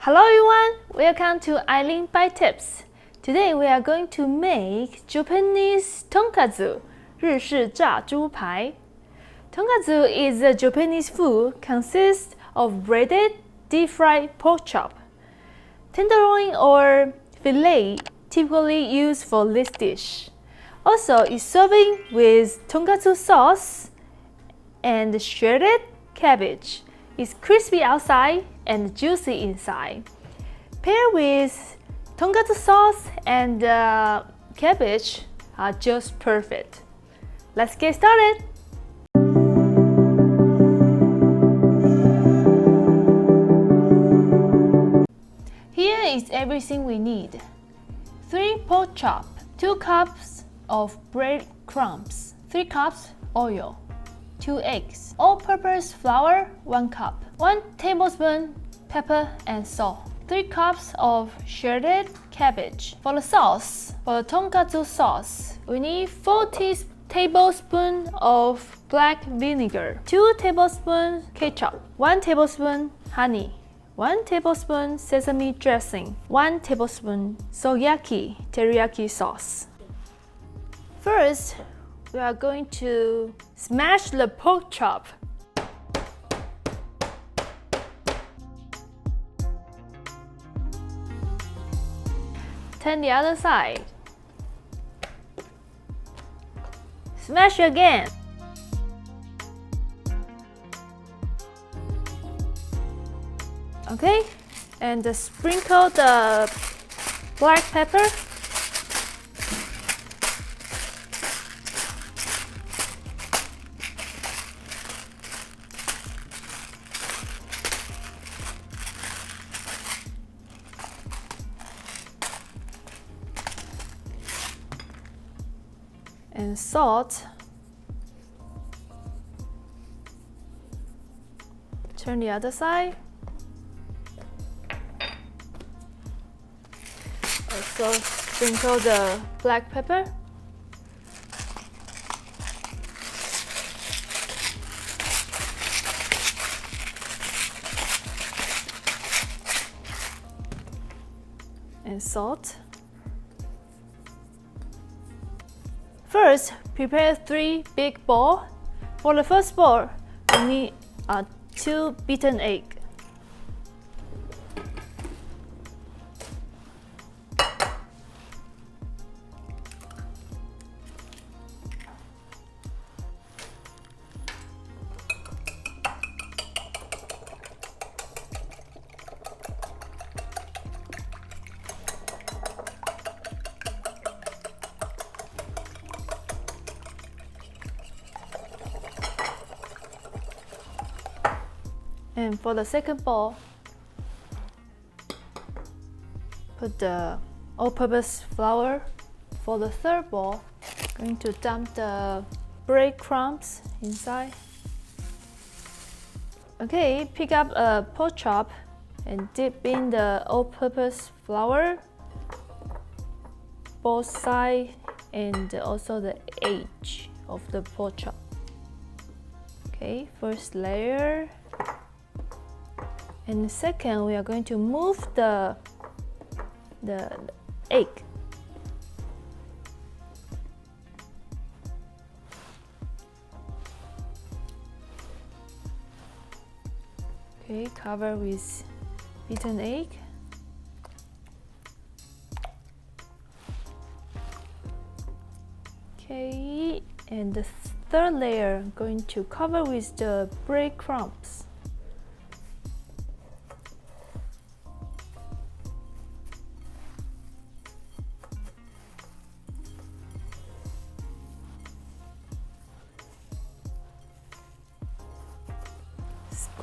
Hello everyone, welcome to Aileen Bite Tips. Today we are going to make Japanese Tonkatsu, 日式炸猪排. Tonkatsu is a Japanese food consists of breaded, deep-fried pork chop. Tenderloin or fillet typically used for this dish. Also, it's serving with tonkatsu sauce and shredded cabbage. It's crispy outside and juicy inside. Paired with tonkatsu sauce and cabbage are just perfect. Let's get started. Here is everything we need. 3 pork chop, 2 cups of bread crumbs, 3 cups oil, 2 eggs, all-purpose flour 1 cup, 1 tablespoon pepper and salt, 3 cups of shredded cabbage. For the sauce, for the tonkatsu sauce, we need 4 tablespoons of black vinegar, 2 tablespoons ketchup, 1 tablespoon honey, 1 tablespoon sesame dressing, 1 tablespoon teriyaki sauce. First, we are going to smash the pork chop. Turn the other side. Smash again. Okay, and sprinkle the black pepper. And salt. Turn the other side. Also sprinkle the black pepper. And salt. First, prepare 3 big balls. For the first ball, we need 2 beaten eggs. And for the second bowl, put the all-purpose flour. For the third bowl, going to dump the breadcrumbs inside. Okay, pick up a pork chop and dip in the all-purpose flour, both sides and also the edge of the pork chop. Okay, first layer. And second, we are going to move the egg. Okay, cover with beaten egg. Okay, and the third layer, I'm going to cover with the breadcrumbs.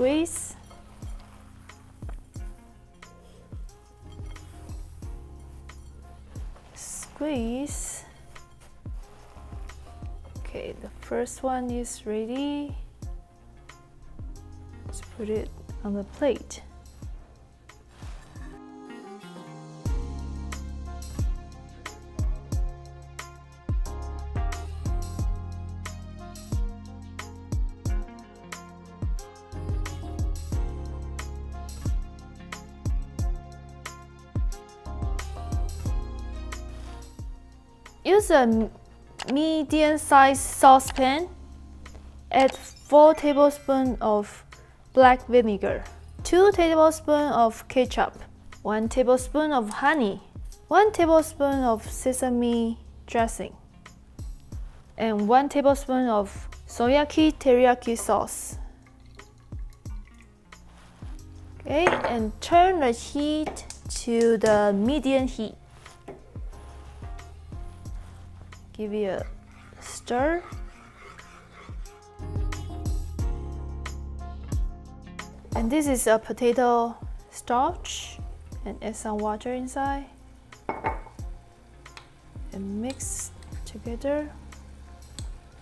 Squeeze. Squeeze. Okay, the first one is ready. Let's put it on the plate. Use a medium-sized saucepan. Add 4 tablespoons of black vinegar, 2 tablespoons of ketchup, 1 tablespoon of honey, 1 tablespoon of sesame dressing, and 1 tablespoon of soyaki teriyaki sauce. Okay, and turn the heat to the medium heat. Give it a stir. And this is a potato starch, and add some water inside and mix together.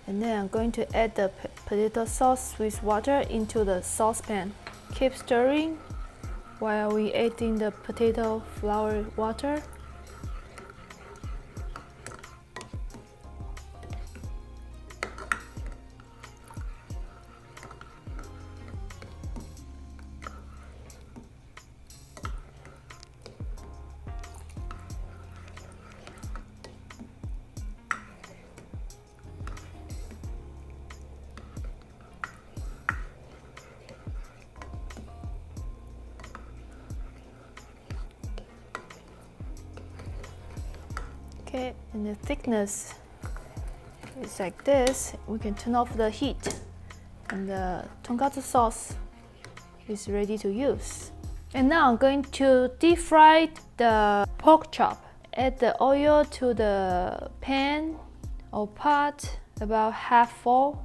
And then I'm going to add the potato sauce with water into the saucepan. Keep stirring while we adding the potato flour water. Okay, and the thickness is like this. We can turn off the heat, and the tonkatsu sauce is ready to use. And now I'm going to deep fry the pork chop. Add the oil to the pan or pot about half full.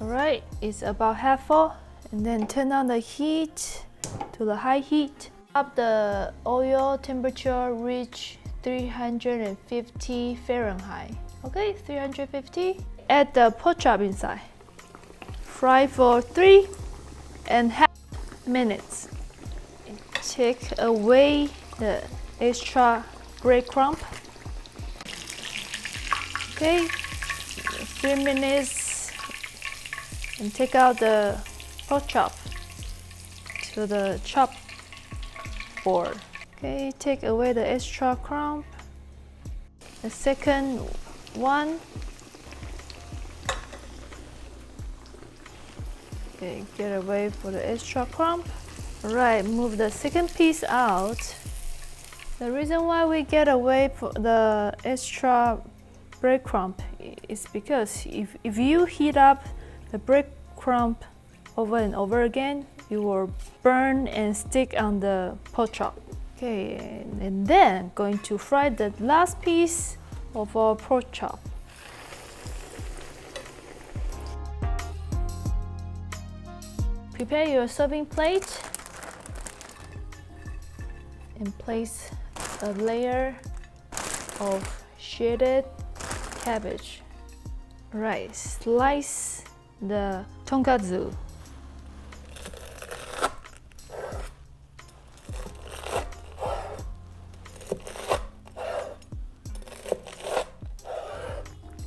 Alright, it's about half full. And then turn on the heat to the high heat. Up the oil temperature reach 350 Fahrenheit. Okay, 350. Add the pork chop inside. Fry for 3.5 minutes. Take away the extra breadcrumb. Okay, 3 minutes, and take out the pork chop to the chop board. Okay, take away the extra crumb. The second one. Okay, get away for the extra crumb. Alright, move the second piece out. The reason why we get away for the extra breadcrumb is because if you heat up the breadcrumb over and over again, it will burn and stick on the pork chop. Okay, and then going to fry the last piece of our pork chop. Prepare your serving plate and place a layer of shredded cabbage. Right, slice the tonkatsu.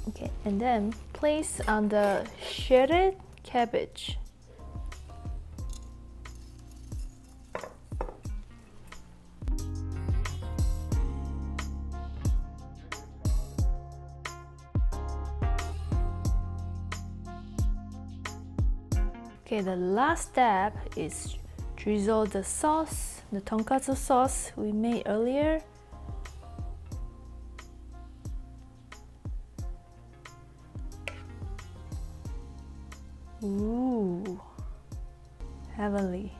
Okay, and then place on the shredded cabbage. Okay, the last step is drizzle the sauce, the tonkatsu sauce we made earlier. Ooh, heavenly.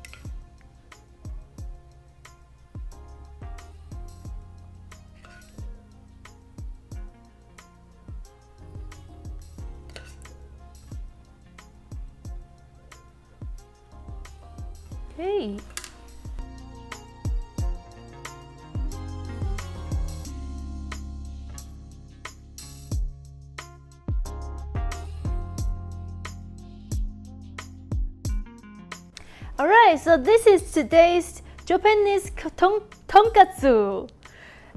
Okay. Alright, so this is today's Japanese tonkatsu.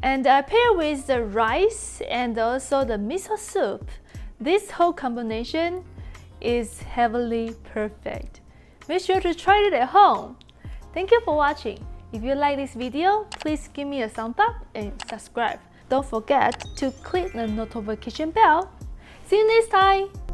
And I pair with the rice and also the miso soup. This whole combination is heavenly perfect. Make sure to try it at home. Thank you for watching. If you like this video, please give me a thumbs up and subscribe. Don't forget to click the notification bell. See you next time!